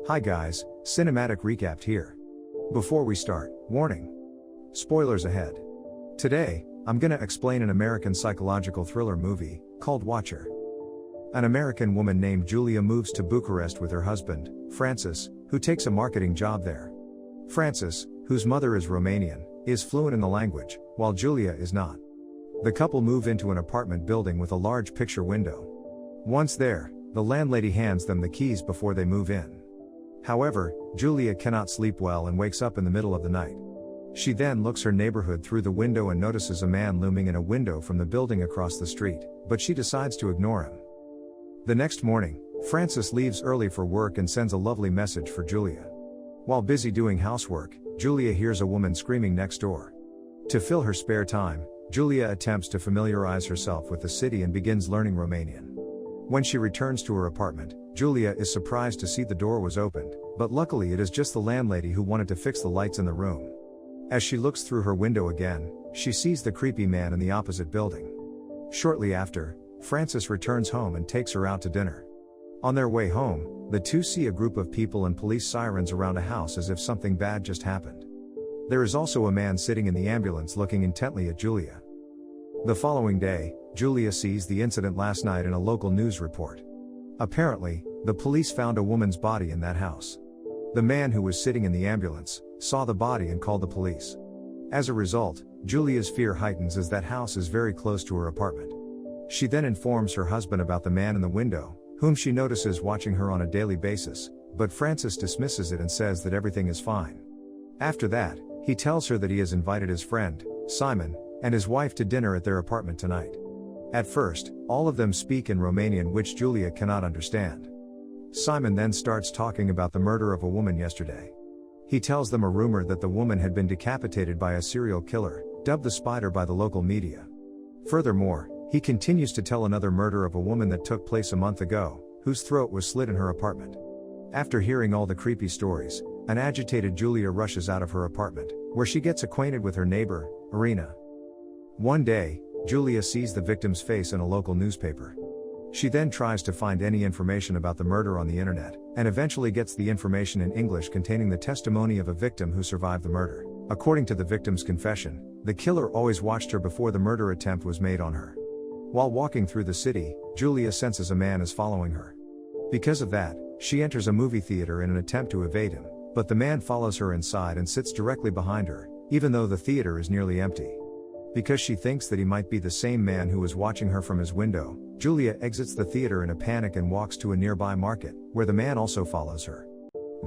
Hi guys, Cinematic Recapped here. Before we start, warning. Spoilers ahead. Today, I'm gonna explain an American psychological thriller movie, called Watcher. An American woman named Julia moves to Bucharest with her husband, Francis, who takes a marketing job there. Francis, whose mother is Romanian, is fluent in the language, while Julia is not. The couple move into an apartment building with a large picture window. Once there, the landlady hands them the keys before they move in. However, Julia cannot sleep well and wakes up in the middle of the night. She then looks her neighborhood through the window and notices a man looming in a window from the building across the street, but she decides to ignore him. The next morning, Francis leaves early for work and sends a lovely message for Julia. While busy doing housework, Julia hears a woman screaming next door. To fill her spare time, Julia attempts to familiarize herself with the city and begins learning Romanian. When she returns to her apartment, Julia is surprised to see the door was opened, but luckily it is just the landlady who wanted to fix the lights in the room. As she looks through her window again, she sees the creepy man in the opposite building. Shortly after, Francis returns home and takes her out to dinner. On their way home, the two see a group of people and police sirens around a house as if something bad just happened. There is also a man sitting in the ambulance looking intently at Julia. The following day, Julia sees the incident last night in a local news report. Apparently, the police found a woman's body in that house. The man who was sitting in the ambulance saw the body and called the police. As a result, Julia's fear heightens as that house is very close to her apartment. She then informs her husband about the man in the window, whom she notices watching her on a daily basis, but Francis dismisses it and says that everything is fine. After that, he tells her that he has invited his friend, Simon, and his wife to dinner at their apartment tonight. At first, all of them speak in Romanian, which Julia cannot understand. Simon then starts talking about the murder of a woman yesterday. He tells them a rumor that the woman had been decapitated by a serial killer, dubbed the Spider by the local media. Furthermore, he continues to tell another murder of a woman that took place a month ago, whose throat was slit in her apartment. After hearing all the creepy stories, an agitated Julia rushes out of her apartment, where she gets acquainted with her neighbor, Irina. One day, Julia sees the victim's face in a local newspaper. She then tries to find any information about the murder on the internet, and eventually gets the information in English containing the testimony of a victim who survived the murder. According to the victim's confession, the killer always watched her before the murder attempt was made on her. While walking through the city, Julia senses a man is following her. Because of that, she enters a movie theater in an attempt to evade him, but the man follows her inside and sits directly behind her, even though the theater is nearly empty. Because she thinks that he might be the same man who was watching her from his window, Julia exits the theater in a panic and walks to a nearby market, where the man also follows her.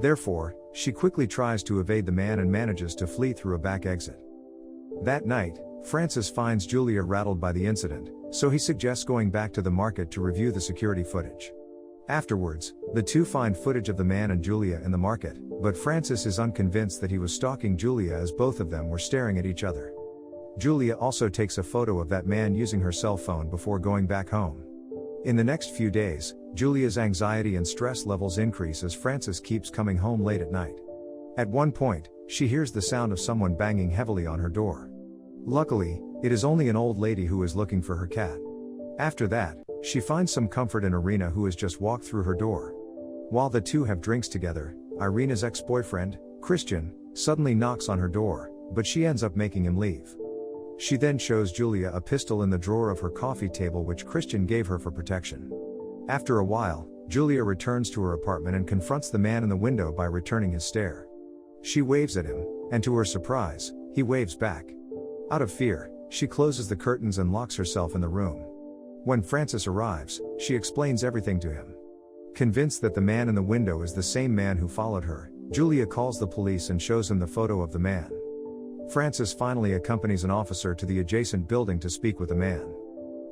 Therefore, she quickly tries to evade the man and manages to flee through a back exit. That night, Francis finds Julia rattled by the incident, so he suggests going back to the market to review the security footage. Afterwards, the two find footage of the man and Julia in the market, but Francis is unconvinced that he was stalking Julia as both of them were staring at each other. Julia also takes a photo of that man using her cell phone before going back home. In the next few days, Julia's anxiety and stress levels increase as Francis keeps coming home late at night. At one point, she hears the sound of someone banging heavily on her door. Luckily, it is only an old lady who is looking for her cat. After that, she finds some comfort in Irina, who has just walked through her door. While the two have drinks together, Irina's ex-boyfriend, Christian, suddenly knocks on her door, but she ends up making him leave. She then shows Julia a pistol in the drawer of her coffee table which Christian gave her for protection. After a while, Julia returns to her apartment and confronts the man in the window by returning his stare. She waves at him, and to her surprise, he waves back. Out of fear, she closes the curtains and locks herself in the room. When Francis arrives, she explains everything to him. Convinced that the man in the window is the same man who followed her, Julia calls the police and shows him the photo of the man. Francis finally accompanies an officer to the adjacent building to speak with the man.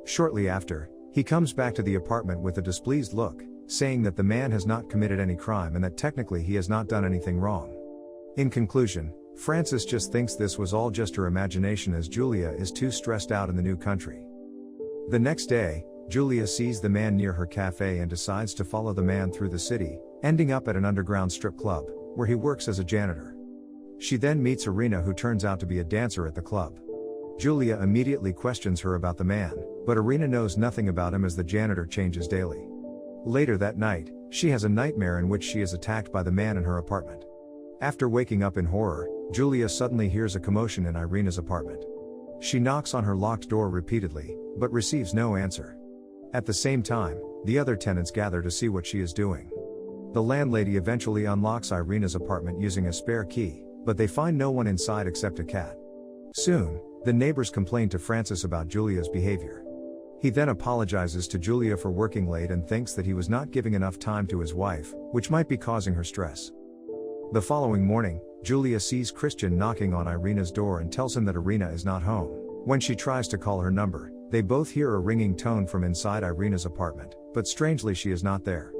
Shortly after, he comes back to the apartment with a displeased look, saying that the man has not committed any crime and that technically he has not done anything wrong. In conclusion, Francis just thinks this was all just her imagination as Julia is too stressed out in the new country. The next day, Julia sees the man near her cafe and decides to follow the man through the city, ending up at an underground strip club, where he works as a janitor. She then meets Irina, who turns out to be a dancer at the club. Julia immediately questions her about the man, but Irina knows nothing about him as the janitor changes daily. Later that night, She has a nightmare in which she is attacked by the man in her apartment. After waking up in horror, Julia suddenly hears a commotion in Irina's apartment. She knocks on her locked door repeatedly, but receives no answer. At the same time, the other tenants gather to see what she is doing. The landlady eventually unlocks Irina's apartment using a spare key, but they find no one inside except a cat. Soon, the neighbors complain to Francis about Julia's behavior. He then apologizes to Julia for working late and thinks that he was not giving enough time to his wife, which might be causing her stress. The following morning, Julia sees Christian knocking on Irina's door and tells him that Irina is not home. When she tries to call her number, they both hear a ringing tone from inside Irina's apartment, but strangely she is not there.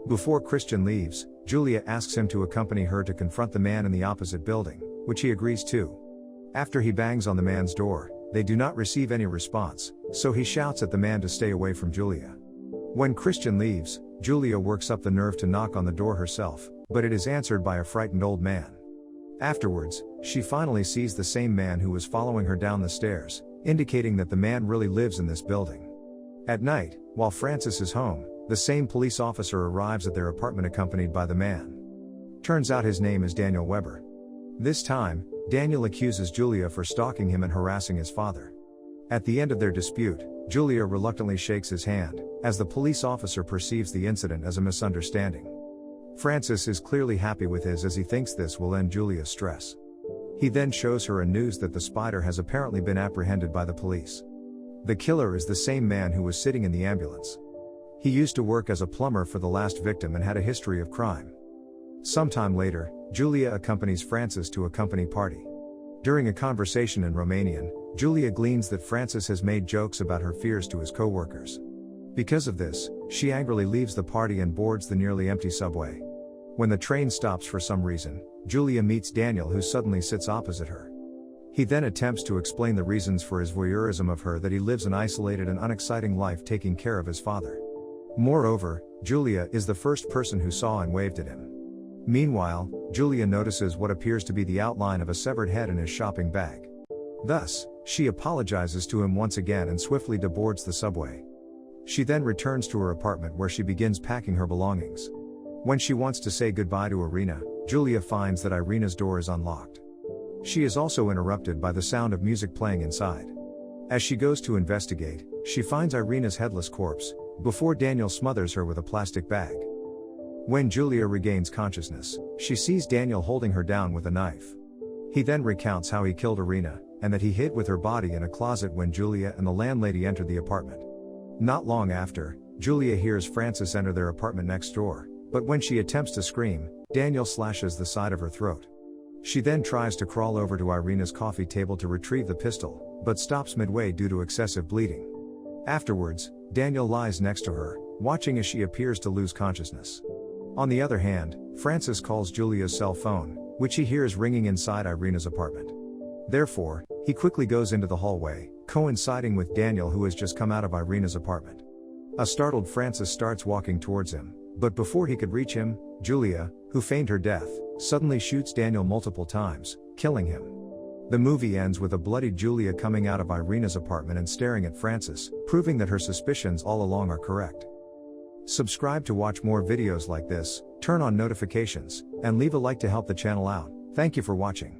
Before Christian leaves, Julia asks him to accompany her to confront the man in the opposite building, which he agrees to. After he bangs on the man's door, they do not receive any response, so he shouts at the man to stay away from Julia. When Christian leaves, Julia works up the nerve to knock on the door herself, but it is answered by a frightened old man. Afterwards, she finally sees the same man who was following her down the stairs, indicating that the man really lives in this building. At night, while Francis is home, the same police officer arrives at their apartment accompanied by the man. Turns out his name is Daniel Weber. This time, Daniel accuses Julia for stalking him and harassing his father. At the end of their dispute, Julia reluctantly shakes his hand, as the police officer perceives the incident as a misunderstanding. Francis is clearly happy with his as he thinks this will end Julia's stress. He then shows her a news that the spider has apparently been apprehended by the police. The killer is the same man who was sitting in the ambulance. He used to work as a plumber for the last victim and had a history of crime. Sometime later, Julia accompanies Francis to a company party. During a conversation in Romanian, Julia gleans that Francis has made jokes about her fears to his co-workers. Because of this, she angrily leaves the party and boards the nearly empty subway. When the train stops for some reason, Julia meets Daniel, who suddenly sits opposite her. He then attempts to explain the reasons for his voyeurism of her, that he lives an isolated and unexciting life taking care of his father. Moreover, Julia is the first person who saw and waved at him. Meanwhile, Julia notices what appears to be the outline of a severed head in his shopping bag. Thus, she apologizes to him once again and swiftly deboards the subway. She then returns to her apartment where she begins packing her belongings. When she wants to say goodbye to Irina, Julia finds that Irina's door is unlocked. She is also interrupted by the sound of music playing inside. As she goes to investigate, she finds Irina's headless corpse, before Daniel smothers her with a plastic bag. When Julia regains consciousness, she sees Daniel holding her down with a knife. He then recounts how he killed Irina, and that he hid with her body in a closet when Julia and the landlady entered the apartment. Not long after, Julia hears Francis enter their apartment next door, but when she attempts to scream, Daniel slashes the side of her throat. She then tries to crawl over to Irina's coffee table to retrieve the pistol, but stops midway due to excessive bleeding. Afterwards, Daniel lies next to her, watching as she appears to lose consciousness. On the other hand, Francis calls Julia's cell phone, which he hears ringing inside Irina's apartment. Therefore, he quickly goes into the hallway, coinciding with Daniel, who has just come out of Irina's apartment. A startled Francis starts walking towards him, but before he could reach him, Julia, who feigned her death, suddenly shoots Daniel multiple times, killing him. The movie ends with a bloodied Julia coming out of Irina's apartment and staring at Francis, proving that her suspicions all along are correct. Subscribe to watch more videos like this, turn on notifications, and leave a like to help the channel out. Thank you for watching.